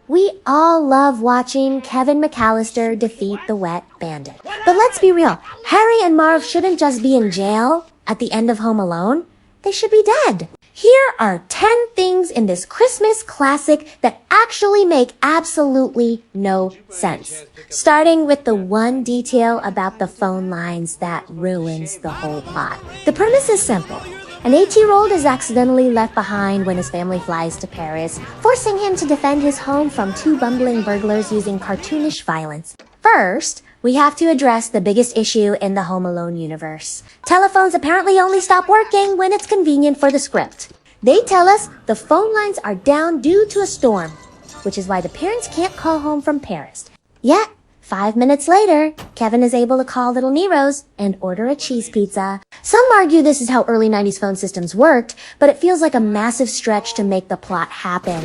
We all love watching Kevin McCallister defeat the Wet Bandit. But let's be real, Harry and Marv shouldn't just be in jail at the end of Home Alone. They should be dead. Here are 10 things in this Christmas classic that actually make absolutely no sense. Starting with the one detail about the phone lines that ruins the whole plot. The premise is simple. An 8-year-old is accidentally left behind when his family flies to Paris, forcing him to defend his home from 2 bumbling burglars using cartoonish violence. First, we have to address the biggest issue in the Home Alone universe. Telephones apparently only stop working when it's convenient for the script. They tell us the phone lines are down due to a storm, which is why the parents can't call home from Paris. Yet, 5 minutes later, Kevin is able to call Little Nero's and order a cheese pizza. Some argue this is how early 90s phone systems worked, but it feels like a massive stretch to make the plot happen.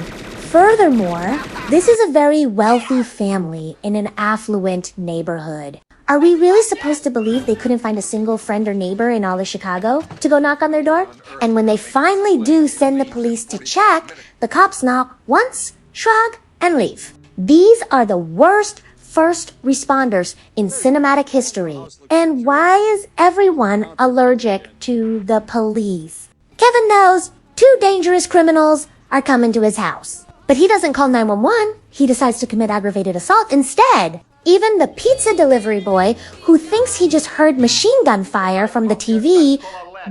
Furthermore, this is a very wealthy family in an affluent neighborhood. Are we really supposed to believe they couldn't find a single friend or neighbor in all of Chicago to go knock on their door? And when they finally do send the police to check, the cops knock once, shrug, and leave. These are the worst first responders in cinematic history. And why is everyone allergic to the police? Kevin knows 2 dangerous criminals are coming to his house. But he doesn't call 911. He decides to commit aggravated assault instead. Even the pizza delivery boy, who thinks he just heard machine gun fire from the TV,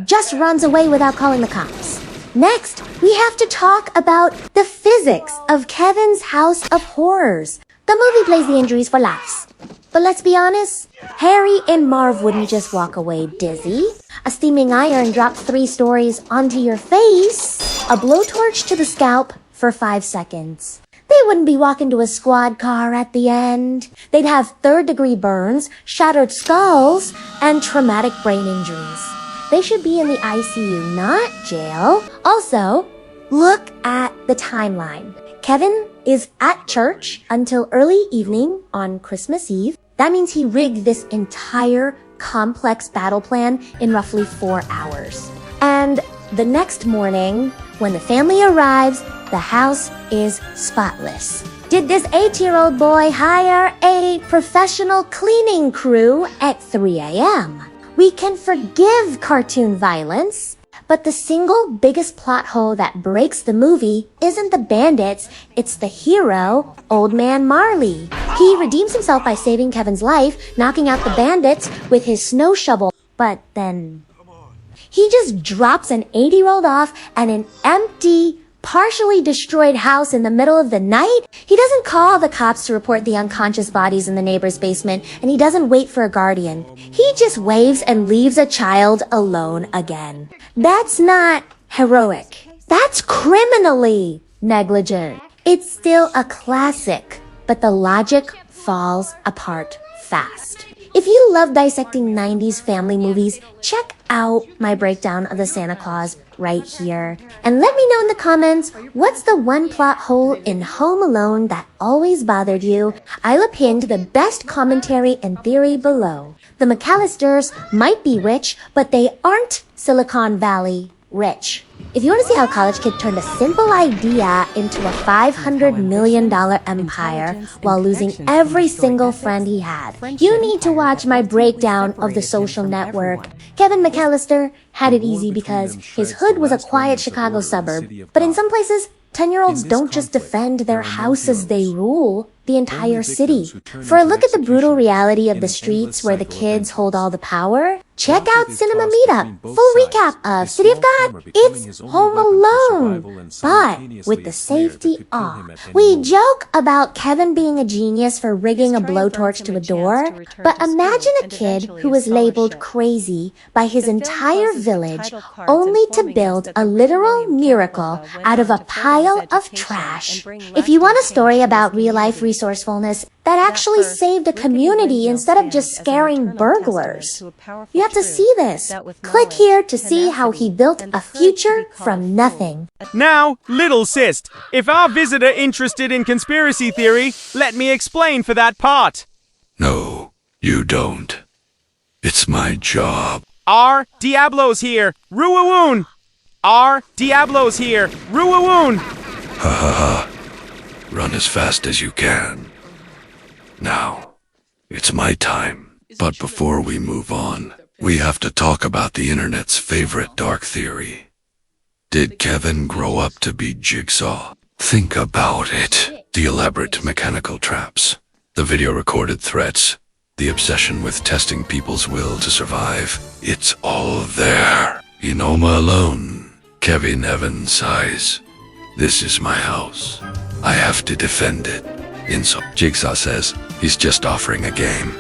just runs away without calling the cops. Next, we have to talk about the physics of Kevin's House of Horrors. The movie plays the injuries for laughs. But let's be honest, Harry and Marv wouldn't just walk away dizzy. A steaming iron drops 3 stories onto your face. A blowtorch to the scalp for 5 seconds. They wouldn't be walking to a squad car at the end. They'd have 3rd-degree burns, shattered skulls, and traumatic brain injuries. They should be in the ICU, not jail. Also, look at the timeline. Kevin is at church until early evening on Christmas Eve. That means he rigged this entire complex battle plan in roughly 4 hours. And the next morning, when the family arrives, the house is spotless. Did this 8-year-old boy hire a professional cleaning crew at 3 a.m.? We can forgive cartoon violence, but the single biggest plot hole that breaks the movie isn't the bandits, it's the hero, Old Man Marley. He redeems himself by saving Kevin's life, knocking out the bandits with his snow shovel, but then he just drops an 8-year-old off at an empty, partially destroyed house in the middle of the night. He doesn't call the cops to report the unconscious bodies in the neighbor's basement, and he doesn't wait for a guardian. He just waves and leaves a child alone again. That's not heroic. That's criminally negligent. It's still a classic, but the logic falls apart fast. If you love dissecting 90s family movies, check out my breakdown of the Santa Claus right here. And let me know in the comments, what's the one plot hole in Home Alone that always bothered you? I'll append the best commentary and theory below. The McCallisters might be rich, but they aren't Silicon Valley rich. If you want to see how a college kid turned a simple idea into a $500 million empire while losing every single friend he had, you need to watch my breakdown of The Social Network. Kevin McCallister had it easy because his hood was a quiet Chicago suburb. But in some places, 10-year-olds don't just defend their houses, they rule the entire city. For a look at the brutal reality of the streets where the kids hold all the power, check out Cinema Meetup. Full recap of City of God. It's Home Alone, but with the safety off. We joke about Kevin being a genius for rigging a blowtorch to a door, but imagine a kid who was labeled crazy by his entire village only to build a literal miracle out of a pile of trash. If you want a story about real-life resourcefulness that actually saved a community instead of just scaring burglars, you have to see this. Click here to see how he built a future from nothing. Now, little sis, if our visitor interested in conspiracy theory, let me explain for that part. No, you don't. It's my job. R. Diablo's here. Ruawoon. R. Diablo's here. Ruawoon. Ha ha ha. Run as fast as you can. Now, it's my time. But before we move on, we have to talk about the internet's favorite dark theory. Did Kevin grow up to be Jigsaw? Think about it. The elaborate mechanical traps, the video-recorded threats, the obsession with testing people's will to survive. It's all there. In Oma alone, Kevin Evans sighs, "This is my house. I have to defend it." Jigsaw says he's just offering a game.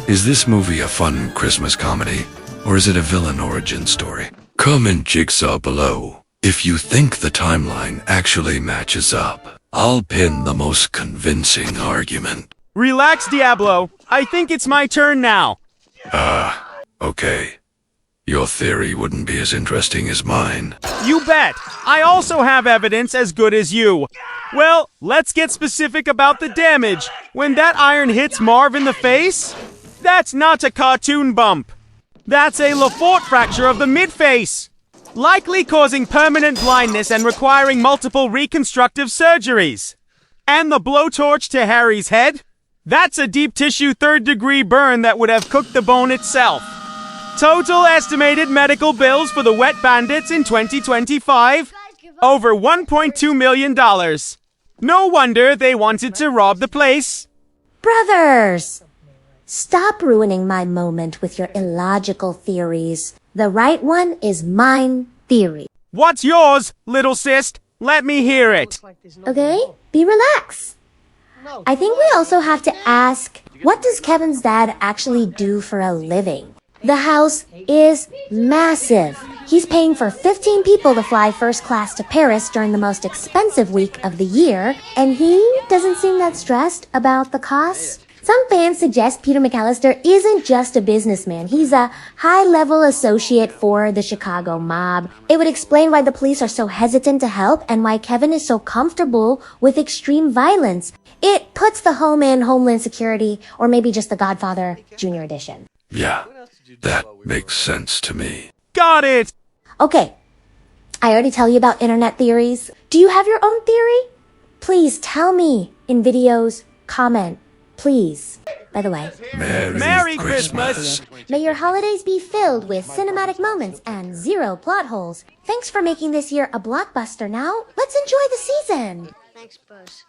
Is this movie a fun Christmas comedy, or is it a villain origin story? Comment Jigsaw below if you think the timeline actually matches up. I'll pin the most convincing argument. Relax, Diablo. I think it's my turn now. Okay. Your theory wouldn't be as interesting as mine. You bet. I also have evidence as good as you. Well, let's get specific about the damage. When that iron hits Marv in the face, that's not a cartoon bump. That's a Lafort fracture of the midface, likely causing permanent blindness and requiring multiple reconstructive surgeries. And the blowtorch to Harry's head? That's a deep tissue third-degree burn that would have cooked the bone itself. Total estimated medical bills for the Wet Bandits in 2025? Over $1.2 million. No wonder they wanted to rob the place. Brothers! Stop ruining my moment with your illogical theories. The right one is mine theory. What's yours, little sis? Let me hear it. Okay? Be relaxed. I think we also have to ask, what does Kevin's dad actually do for a living? The house is massive. He's paying for 15 people to fly first class to Paris during the most expensive week of the year, and he doesn't seem that stressed about the costs. Some fans suggest Peter McCallister isn't just a businessman. He's a high-level associate for the Chicago mob. It would explain why the police are so hesitant to help and why Kevin is so comfortable with extreme violence. It puts the home in Homeland Security, or maybe just the Godfather Junior Edition. Yeah, that makes sense to me. Got it. Okay, I already tell you about internet theories. Do you have your own theory? Please tell me in videos, comment, please. By the way, Merry Christmas. May your holidays be filled with cinematic moments and zero plot holes. Thanks for making this year a blockbuster. Now, let's enjoy the season. Thanks, Buzz.